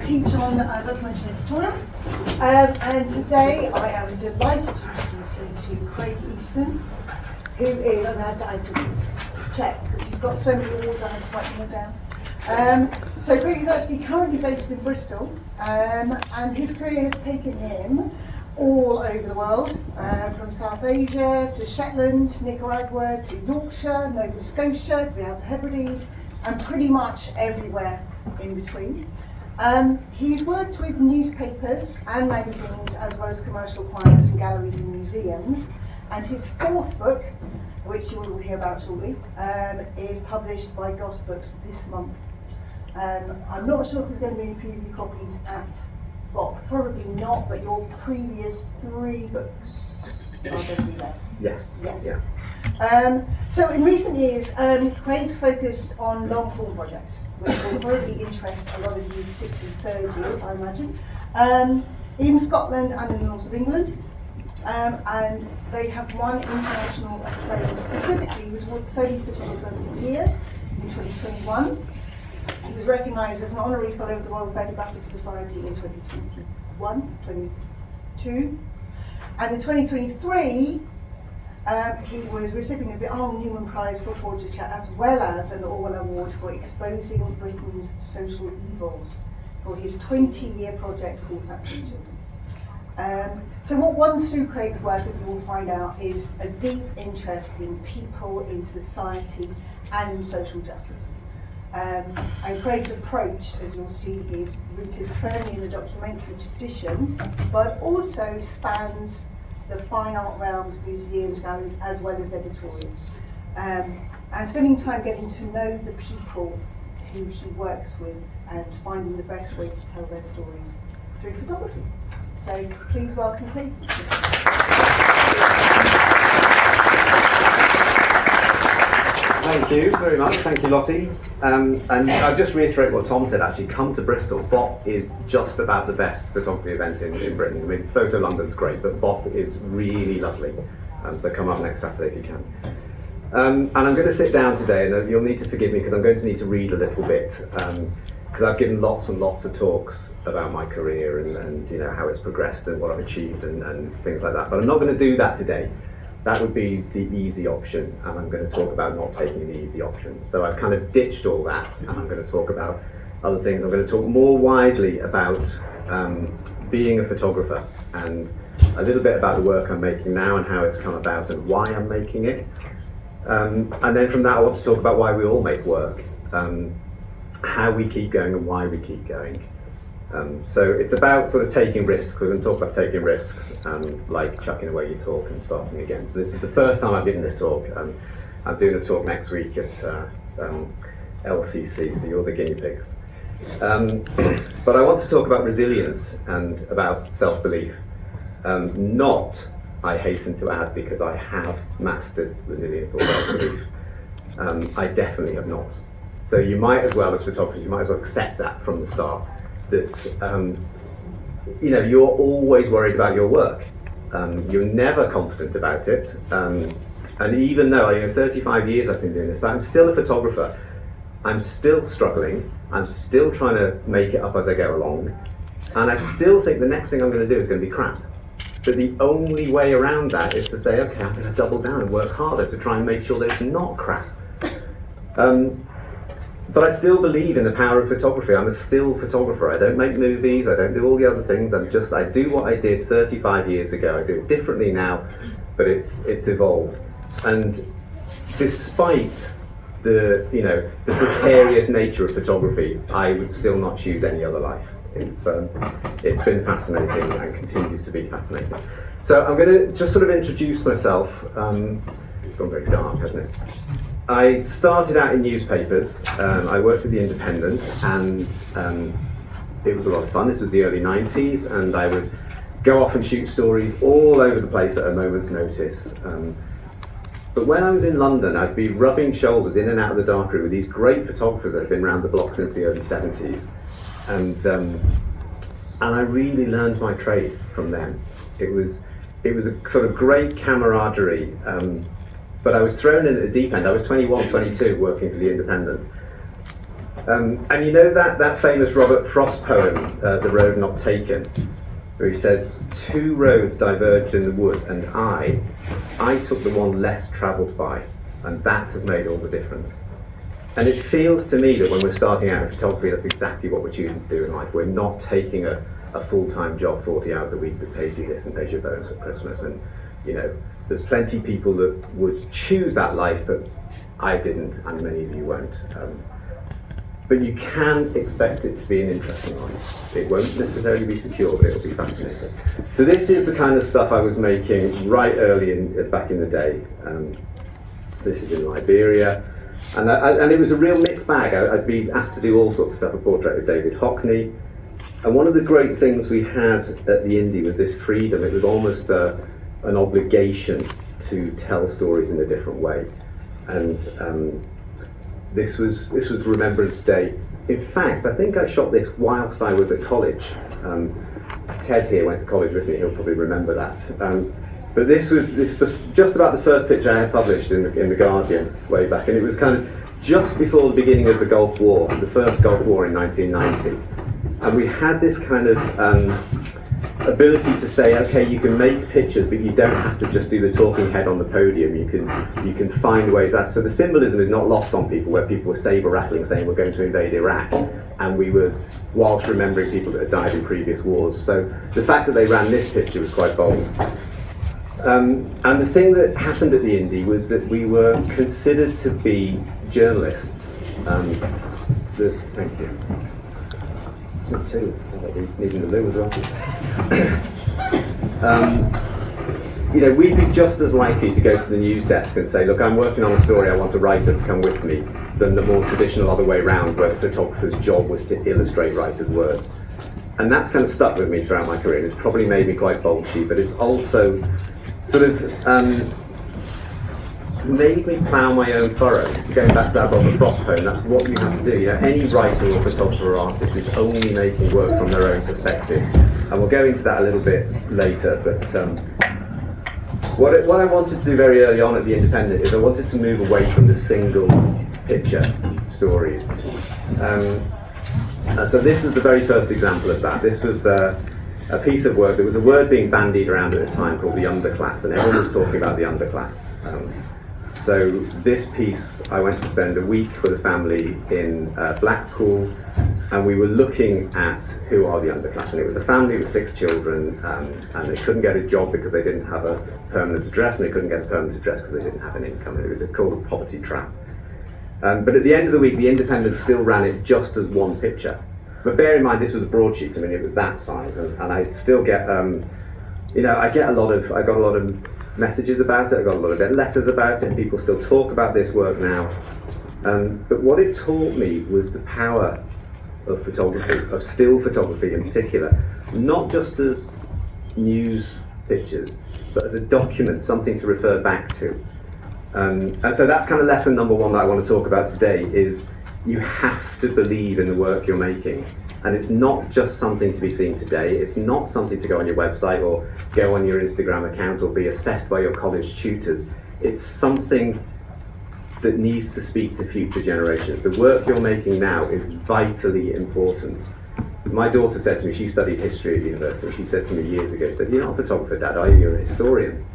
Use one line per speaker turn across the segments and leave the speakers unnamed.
teach on documentary editorial, and today I am delighted to introduce you to Craig Easton, who is, I had to just check because he's got so many awards, I had to write them all down. So Craig is actually currently based in Bristol, and his career has taken him all over the world, from South Asia to Shetland, Nicaragua to Yorkshire, Nova Scotia, to the Outer Hebrides, and pretty much everywhere in between. He's worked with newspapers and magazines as well as commercial clients and galleries and museums, and his fourth book, which you will hear about shortly, is published by Goss Books this month. I'm not sure if there's going to be any preview copies at Bob, probably not, but your previous 3 books are going to be there.
Yes.
Yeah. So in recent years, Craig's focused on long-form projects, which will probably interest a lot of you, particularly third years, I imagine, in Scotland and in the north of England. And they have won international acclaim. Specifically, he was awarded Sony Photographer of the Year in 2021. He was recognised as an honorary fellow of the Royal Photographic Society in 2021, 22, and in 2023. He was recipient of the Arnold Newman Prize for Portraiture, as well as an Orwell Award for exposing Britain's social evils for his 20-year project called Thatcher's Children. So what runs through Craig's work, as you will find out, is a deep interest in people, in society, and in social justice. And Craig's approach, as you'll see, is rooted firmly in the documentary tradition, but also spans the fine art realms, museums, galleries, as well as editorial. And spending time getting to know the people who he works with and finding the best way to tell their stories through photography. So please welcome Craig.
Thank you very much. Thank you, Lottie. And I'll just reiterate what Tom said, actually. Come to Bristol. BOP is just about the best photography event in Britain. I mean, Photo London's great, but BOP is really lovely. So come up next Saturday if you can. And I'm going to sit down today, and you'll need to forgive me because I'm going to need to read a little bit, because I've given lots and lots of talks about my career and you know how it's progressed and what I've achieved and things like that. But I'm not going to do that today. That would be the easy option, and I'm going to talk about not taking the easy option. So I've kind of ditched all that, and I'm going to talk about other things. I'm going to talk more widely about being a photographer, and a little bit about the work I'm making now and how it's come about and why I'm making it. And then from that I want to talk about why we all make work, how we keep going and why we keep going. So it's about sort of taking risks. We're going to talk about taking risks, like chucking away your talk and starting again. So this is the first time I've given this talk. I'm doing a talk next week at LCC, so you're the guinea pigs. But I want to talk about resilience and about self-belief. Not, I hasten to add, because I have mastered resilience or self-belief. I definitely have not. So you might as well, as photographers, you might as well accept that from the start. That you know, you're always worried about your work. You're never confident about it. And even though, you know, 35 years I've been doing this, I'm still a photographer. I'm still struggling. I'm still trying to make it up as I go along. And I still think the next thing I'm going to do is going to be crap. But the only way around that is to say, okay, I'm going to double down and work harder to try and make sure that it's not crap. But I still believe in the power of photography. I'm a still photographer. I don't make movies, I don't do all the other things. I do what I did 35 years ago. I do it differently now, but it's evolved. And despite the precarious nature of photography, I would still not choose any other life. It's been fascinating and continues to be fascinating. So I'm going to just sort of introduce myself. It's gone very dark, hasn't it? I started out in newspapers. I worked at the Independent, and it was a lot of fun. This was the early 90s, and I would go off and shoot stories all over the place at a moment's notice. But when I was in London, I'd be rubbing shoulders in and out of the darkroom with these great photographers that had been around the block since the early 70s. And I really learned my trade from them. It was a sort of great camaraderie. But I was thrown in at the deep end. I was 21, 22, working for the Independent. And you know that famous Robert Frost poem, The Road Not Taken, where he says, two roads diverged in the wood, and I took the one less travelled by, and that has made all the difference. And it feels to me that when we're starting out in photography, that's exactly what we're choosing to do in life. We're not taking a full-time job, 40 hours a week, that pays you this and pays your bonus at Christmas. And, you know, there's plenty of people that would choose that life, but I didn't, and many of you won't. But you can expect it to be an interesting life. It won't necessarily be secure, but it'll be fascinating. So this is the kind of stuff I was making right early back in the day. This is in Liberia. And it was a real mixed bag. I'd be asked to do all sorts of stuff, a portrait of David Hockney. And one of the great things we had at the Indie was this freedom. It was almost an obligation to tell stories in a different way. And this was Remembrance Day. In fact, I think I shot this whilst I was at college. Ted here went to college with me, he'll probably remember that. But this was just about the first picture I had published in the Guardian way back, and it was kind of just before the beginning of the Gulf War, the first Gulf War in 1990. And we had this kind of ability to say, okay, you can make pictures, but you don't have to just do the talking head on the podium. You can find a way. So the symbolism is not lost on people, where people were saber rattling, saying we're going to invade Iraq, and we were whilst remembering people that had died in previous wars. So the fact that they ran this picture was quite bold. And the thing that happened at the Indie was that we were considered to be journalists. Thank you. Not too. Needing the loo as well. You know, we'd be just as likely to go to the news desk and say, look, I'm working on a story, I want a writer to come with me, than the more traditional other way round, where the photographer's job was to illustrate writers' words. And that's kind of stuck with me throughout my career. It's probably made me quite bolshy, but it's also sort of made me plough my own furrow. Going back to that Robert Frost poem, that's what you have to do. You know, any writer or photographer or artist is only making work from their own perspective. And we'll go into that a little bit later, but what I wanted to do very early on at The Independent is I wanted to move away from the single picture stories. So this is the very first example of that. This was a piece of work. There was a word being bandied around at the time called the underclass, and everyone was talking about the underclass. So this piece, I went to spend a week with a family in Blackpool, and we were looking at who are the underclass. And it was a family with 6 children, and they couldn't get a job because they didn't have a permanent address, and they couldn't get a permanent address because they didn't have an income. And it was called a poverty trap. But at the end of the week, The Independent still ran it just as one picture. But bear in mind, this was a broadsheet. I mean, it was that size, and I still get, you know, I got a lot of messages about it. I got a lot of letters about it, and people still talk about this work now. But what it taught me was the power of photography, of still photography in particular, not just as news pictures, but as a document, something to refer back to. And so that's kind of lesson number one that I want to talk about today is you have to believe in the work you're making. And it's not just something to be seen today, it's not something to go on your website or go on your Instagram account or be assessed by your college tutors. It's something that needs to speak to future generations. The work you're making now is vitally important. My daughter said to me, she studied history at university, she said to me years ago, she said, "You're not a photographer, Dad, are you? You're a historian."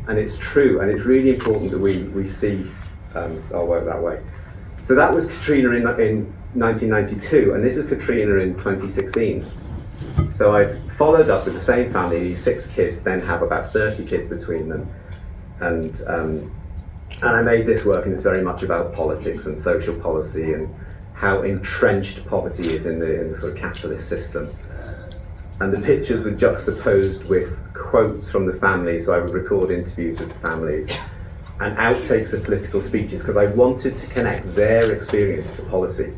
And it's true, and it's really important that we see our work that way. So that was Katrina in 1992, and this is Katrina in 2016. So I followed up with the same family, these 6 kids, then have about 30 kids between them. And I made this work, and it's very much about politics and social policy and how entrenched poverty is in the sort of capitalist system. And the pictures were juxtaposed with quotes from the family, so I would record interviews with the families and outtakes of political speeches because I wanted to connect their experience to policy.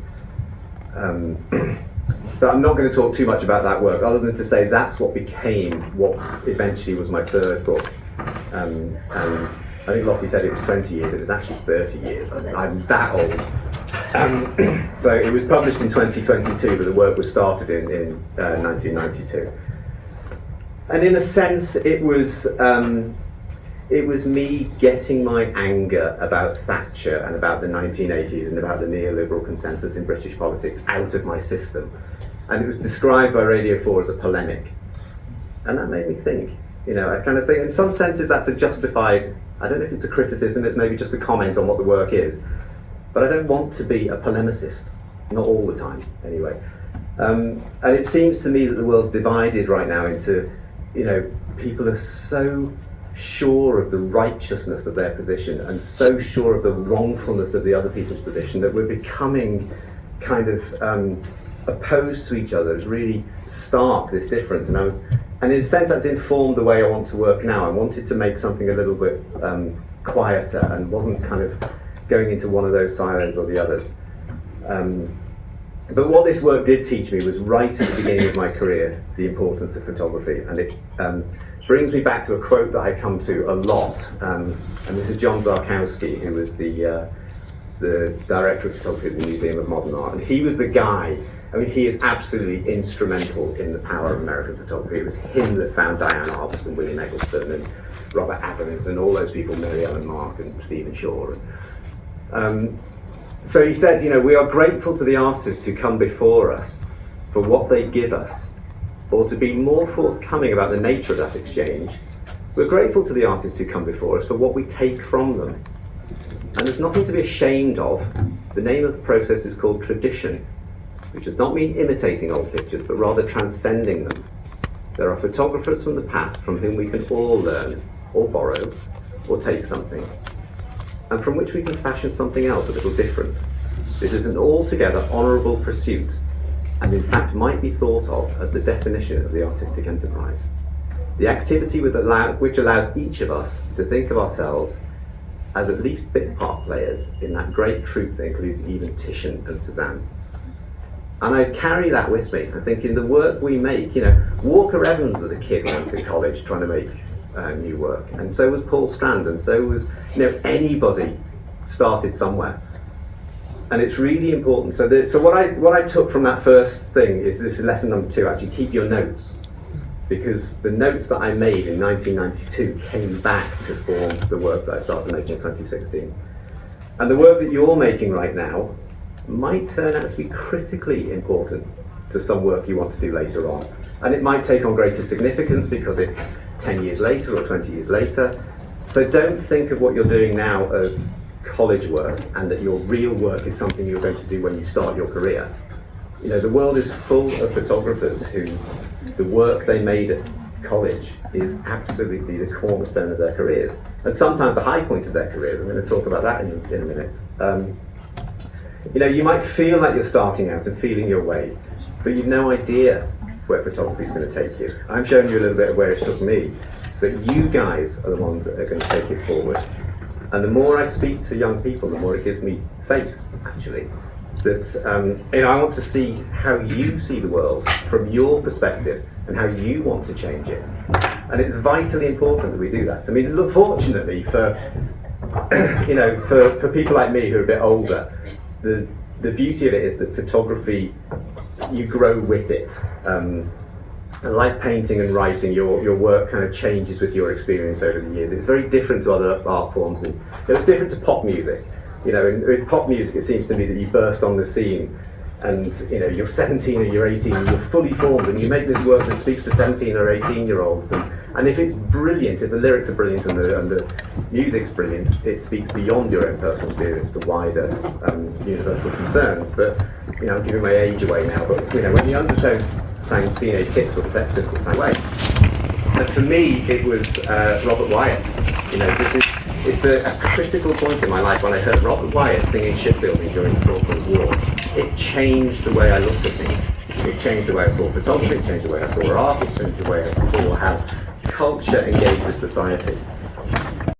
So I'm not going to talk too much about that work other than to say that's what became what eventually was my third book. And I think Lottie said it was 20 years, it was actually 30 years. I'm that old. So it was published in 2022, but the work was started in 1992. And in a sense, it was it was me getting my anger about Thatcher and about the 1980s and about the neoliberal consensus in British politics out of my system. And it was described by Radio 4 as a polemic. And that made me think. I kind of think, in some senses, that's a justified, I don't know if it's a criticism, it's maybe just a comment on what the work is. But I don't want to be a polemicist, not all the time, anyway. And it seems to me that the world's divided right now into, people are so sure of the righteousness of their position and so sure of the wrongfulness of the other people's position that we're becoming kind of opposed to each other. It's really stark, this difference. And in a sense, that's informed the way I want to work now. I wanted to make something a little bit quieter and wasn't kind of going into one of those silos or the others. But what this work did teach me was right at the beginning of my career, the importance of photography. And it brings me back to a quote that I come to a lot. And this is John Zarkowski, who was the director of photography at the Museum of Modern Art. And he was the guy, he is absolutely instrumental in the power of American photography. It was him that found Diane Arbus and William Eggleston and Robert Adams and all those people, Mary Ellen Mark and Stephen Shaw. So he said, we are grateful to the artists who come before us for what they give us, or to be more forthcoming about the nature of that exchange. We're grateful to the artists who come before us for what we take from them. And there's nothing to be ashamed of. The name of the process is called tradition, which does not mean imitating old pictures, but rather transcending them. There are photographers from the past from whom we can all learn, or borrow, or take something, and from which we can fashion something else a little different. This is an altogether honourable pursuit, and in fact might be thought of as the definition of the artistic enterprise. The activity which allows each of us to think of ourselves as at least bit part players in that great troupe that includes even Titian and Cézanne. And I carry that with me. I think in the work we make, Walker Evans was a kid once in college trying to make new work, and so was Paul Strand, and so was anybody started somewhere, and it's really important. So what I took from that first thing is, this is lesson number 2, actually keep your notes, because the notes that I made in 1992 came back to form the work that I started making in 2016, and the work that you're making right now might turn out to be critically important to some work you want to do later on, and it might take on greater significance because it's 10 years later or 20 years later. So don't think of what you're doing now as college work and that your real work is something you're going to do when you start your career. The world is full of photographers who the work they made at college is absolutely the cornerstone of their careers, and sometimes the high point of their careers. I'm going to talk about that in a minute. You might feel like you're starting out and feeling your way, but you've no idea where photography is going to take you. I'm showing you a little bit of where it took me, but you guys are the ones that are going to take it forward. And the more I speak to young people, the more it gives me faith, actually, that I want to see how you see the world from your perspective and how you want to change it. And it's vitally important that we do that. Look, fortunately for for people like me who are a bit older, the beauty of it is that photography, you grow with it. And like painting and writing, your work kind of changes with your experience over the years. It's very different to other art forms, and it's different to pop music. In pop music, it seems to me that you burst on the scene, and you're 17 or you're 18, and you're fully formed, and you make this work that speaks to 17 or 18-year-olds. And if it's brilliant, if the lyrics are brilliant and the music's brilliant, it speaks beyond your own personal experience to wider universal concerns. But I'm giving my age away now. But when the Undertones sang Teenage Kicks or the Sex Pistols sang away, and for me it was Robert Wyatt. It's a critical point in my life when I heard Robert Wyatt singing Shipbuilding during the Falklands War. It changed the way I looked at things. It changed the way I saw photography. It changed the way I saw art. It changed the way I saw how culture engaged with society.